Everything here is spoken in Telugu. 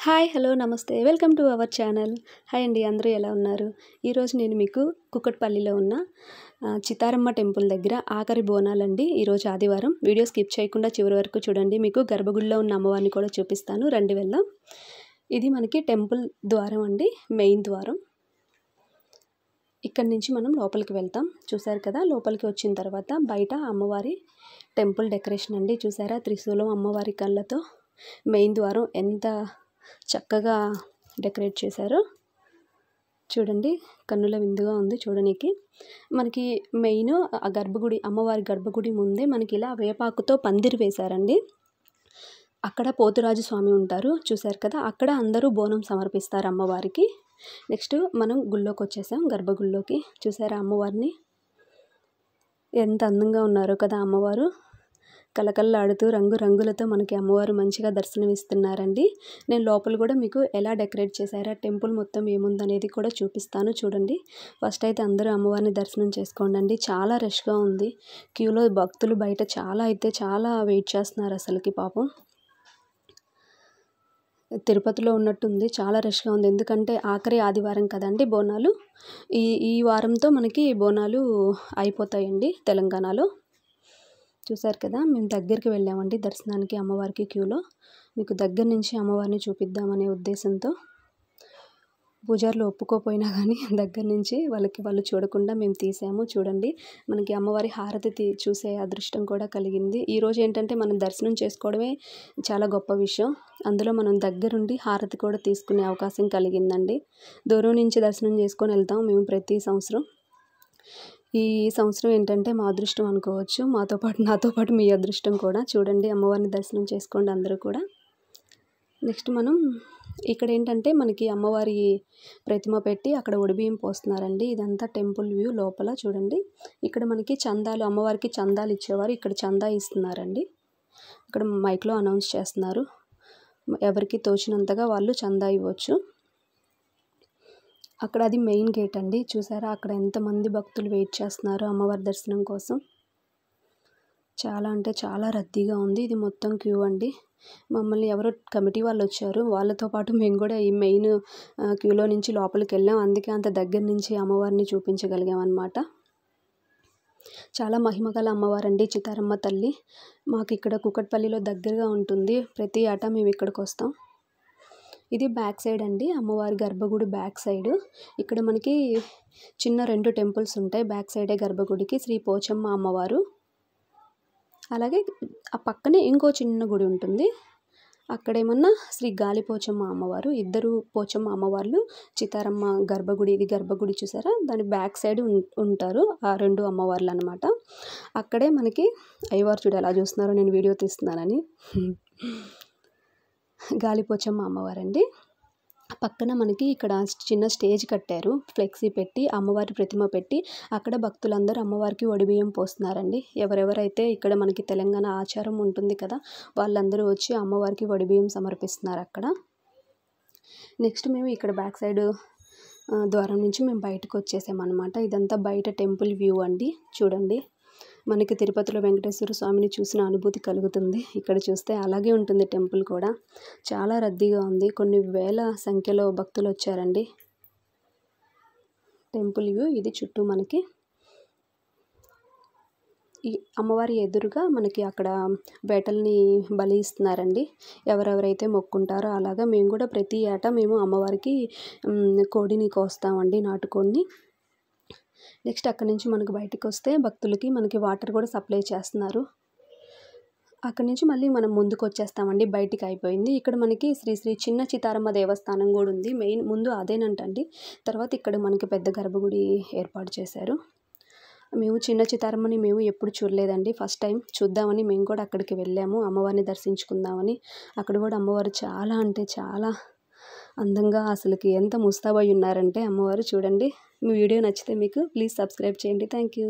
హాయ్ హలో నమస్తే welcome to our channel. Hi అండి, అందరూ ఎలా ఉన్నారు? ఈరోజు నేను మీకు కుకట్పల్లిలో ఉన్న చితారమ్మ టెంపుల్ దగ్గర ఆఖరి బోనాలండి. ఈరోజు ఆదివారం. వీడియో స్కిప్ చేయకుండా చివరి వరకు చూడండి. మీకు గర్భగుడిలో ఉన్న అమ్మవారిని కూడా చూపిస్తాను, రండి వెళ్దాం. ఇది మనకి టెంపుల్ ద్వారం అండి, మెయిన్ ద్వారం. ఇక్కడి నుంచి మనం లోపలికి వెళ్తాం. చూసారు కదా, లోపలికి వచ్చిన తర్వాత బయట అమ్మవారి టెంపుల్ డెకరేషన్ అండి. చూసారా, త్రిశూలం అమ్మవారి కళ్ళతో మెయిన్ ద్వారం ఎంత చక్కగా డెకరేట్ చేశారు. చూడండి, కన్నుల విందుగా ఉంది చూడడానికి. మనకి మెయిన్ ఆ గర్భగుడి, అమ్మవారి గర్భగుడి ముందే మనకి ఇలా వేపాకుతో పందిరి వేశారండి. అక్కడ పోతురాజు స్వామి ఉంటారు, చూసారు కదా. అక్కడ అందరూ బోనం సమర్పిస్తారు అమ్మవారికి. నెక్స్ట్ మనం గుళ్ళోకి వచ్చేసాం, గర్భగుడిలోకి. చూసారా అమ్మవారిని, ఎంత అందంగా ఉన్నారో కదా అమ్మవారు. కలకల్లాడుతూ రంగులతో మనకి అమ్మవారు మంచిగా దర్శనమిస్తున్నారండి. నేను లోపల కూడా మీకు ఎలా డెకరేట్ చేశారా, టెంపుల్ మొత్తం ఏముందనేది కూడా చూపిస్తాను చూడండి. ఫస్ట్ అయితే అందరూ అమ్మవారిని దర్శనం చేసుకోండి. చాలా రష్గా ఉంది, క్యూలో భక్తులు బయట చాలా వెయిట్ చేస్తున్నారు అసలుకి. పాపం తిరుపతిలో ఉన్నట్టుంది, చాలా రష్గా ఉంది. ఎందుకంటే ఆఖరి ఆదివారం కదండి బోనాలు. ఈ వారంతో మనకి బోనాలు అయిపోతాయండి తెలంగాణలో. చూసారు కదా, మేము దగ్గరికి వెళ్ళామండి దర్శనానికి అమ్మవారికి. క్యూలో మీకు దగ్గర నుంచి అమ్మవారిని చూపిద్దామనే ఉద్దేశంతో. పూజారులు ఒప్పుకోపోయినా కానీ దగ్గర నుంచి వాళ్ళు చూడకుండా మేము తీసాము. చూడండి, మనకి అమ్మవారి హారతి చూసే అదృష్టం కూడా కలిగింది. ఈరోజు ఏంటంటే మనం దర్శనం చేసుకోవడమే చాలా గొప్ప విషయం. అందులో మనం దగ్గరుండి హారతి కూడా తీసుకునే అవకాశం కలిగిందండి. దూరం నుంచి దర్శనం చేసుకొని వెళ్తాం మేము ప్రతి సంవత్సరం. ఈ సంవత్సరం ఏంటంటే మా అదృష్టం అనుకోవచ్చు, నాతో పాటు మీ అదృష్టం కూడా. చూడండి, అమ్మవారిని దర్శనం చేసుకోండి అందరూ కూడా. నెక్స్ట్ మనం ఇక్కడ ఏంటంటే మనకి అమ్మవారి ప్రతిమ పెట్టి అక్కడ ఒడిబియ్యం పోస్తున్నారండి. ఇదంతా టెంపుల్ వ్యూ లోపల. చూడండి, ఇక్కడ మనకి చందాలు, అమ్మవారికి చందాలు ఇచ్చేవారు, ఇక్కడ చందా ఇస్తున్నారండి. ఇక్కడ మైక్లో అనౌన్స్ చేస్తున్నారు, ఎవరికి తోచినంతగా వాళ్ళు చందా ఇవ్వచ్చు. అక్కడ అది మెయిన్ గేట్ అండి. చూసారా, అక్కడ ఎంతమంది భక్తులు వెయిట్ చేస్తున్నారు అమ్మవారి దర్శనం కోసం. చాలా అంటే చాలా రద్దీగా ఉంది. ఇది మొత్తం క్యూ అండి. మమ్మల్ని ఎవరో కమిటీ వాళ్ళు వచ్చారు, వాళ్ళతో పాటు మేము కూడా ఈ మెయిన్ క్యూలో నుంచి లోపలికి వెళ్ళాం. అందుకే అంత దగ్గర నుంచి అమ్మవారిని చూపించగలిగాం అన్నమాట. చాలా మహిమగల అమ్మవారండి చితారమ్మ తల్లి. మాకు ఇక్కడ కుకట్పల్లిలో దగ్గరగా ఉంటుంది, ప్రతి ఏటా మేము ఇక్కడికి వస్తాం. ఇది బ్యాక్ సైడ్ అండి, అమ్మవారి గర్భగుడి బ్యాక్ సైడ్. ఇక్కడ మనకి చిన్న 2 టెంపుల్స్ ఉంటాయి బ్యాక్ సైడే గర్భగుడికి. శ్రీ పోచమ్మ అమ్మవారు, అలాగే ఆ పక్కనే ఇంకో చిన్న గుడి ఉంటుంది, అక్కడేమన్నా శ్రీ గాలిపోచమ్మ అమ్మవారు. ఇద్దరు పోచమ్మ అమ్మవార్లు చితారమ్మ గర్భగుడి. ఇది గర్భగుడి చూసారా, దాని బ్యాక్ సైడ్ ఉంటారు ఆ 2 అమ్మవార్లు అనమాట. అక్కడే మనకి అయ్యవారు చూడ ఎలా చూస్తున్నారో, నేను వీడియో తీస్తున్నానని. గాలిపోచమ్మ అమ్మవారండి. పక్కన మనకి ఇక్కడ చిన్న స్టేజ్ కట్టారు, ఫ్లెక్సీ పెట్టి అమ్మవారి ప్రతిమ పెట్టి అక్కడ భక్తులందరూ అమ్మవారికి ఒడిబియ్యం పోస్తున్నారండి. ఎవరెవరైతే ఇక్కడ మనకి తెలంగాణ ఆచారం ఉంటుంది కదా, వాళ్ళందరూ వచ్చి అమ్మవారికి ఒడిబియ్యం సమర్పిస్తున్నారు అక్కడ. నెక్స్ట్ మేము ఇక్కడ బ్యాక్ సైడ్ ద్వారం నుంచి మేము బయటకు వచ్చేసామన్నమాట. ఇదంతా బయట టెంపుల్ వ్యూ అండి. చూడండి, మనకి తిరుపతిలో వెంకటేశ్వర స్వామిని చూసిన అనుభూతి కలుగుతుంది. ఇక్కడ చూస్తే అలాగే ఉంటుంది టెంపుల్ కూడా. చాలా రద్దీగా ఉంది, కొన్ని వేల సంఖ్యలో భక్తులు వచ్చారండి. టెంపుల్ వ్యూ ఇది. చుట్టూ మనకి ఈ అమ్మవారి ఎదురుగా మనకి అక్కడ వేటల్ని బలి ఇస్తున్నారండి, ఎవరెవరైతే మొక్కుంటారో. అలాగా మేము కూడా ప్రతి ఏటా మేము అమ్మవారికి కోడిని కోస్తామండి, నాటుకోడిని. నెక్స్ట్ అక్కడి నుంచి మనకు బయటకు వస్తే భక్తులకి మనకి వాటర్ కూడా సప్లై చేస్తున్నారు. అక్కడి నుంచి మళ్ళీ మనం ముందుకు వచ్చేస్తామండి, బయటికి అయిపోయింది. ఇక్కడ మనకి శ్రీ చిన్న చితారమ్మ దేవస్థానం కూడా ఉంది. మెయిన్ ముందు అదేనంటండి, తర్వాత ఇక్కడ మనకి పెద్ద గర్భగుడి ఏర్పాటు చేశారు. మేము చిన్న చితారమ్మని మేము ఎప్పుడు చూడలేదండి, ఫస్ట్ టైం చూద్దామని మేము కూడా అక్కడికి వెళ్ళాము, అమ్మవారిని దర్శించుకుందామని. అక్కడ కూడా అమ్మవారు చాలా అంటే చాలా అందంగా, అసలుకి ఎంత ముస్తాబై ఉన్నారంటే అమ్మవారు. చూడండి, మీ వీడియో నచ్చితే మీకు ప్లీజ్ సబ్స్క్రైబ్ చేయండి. Thank you.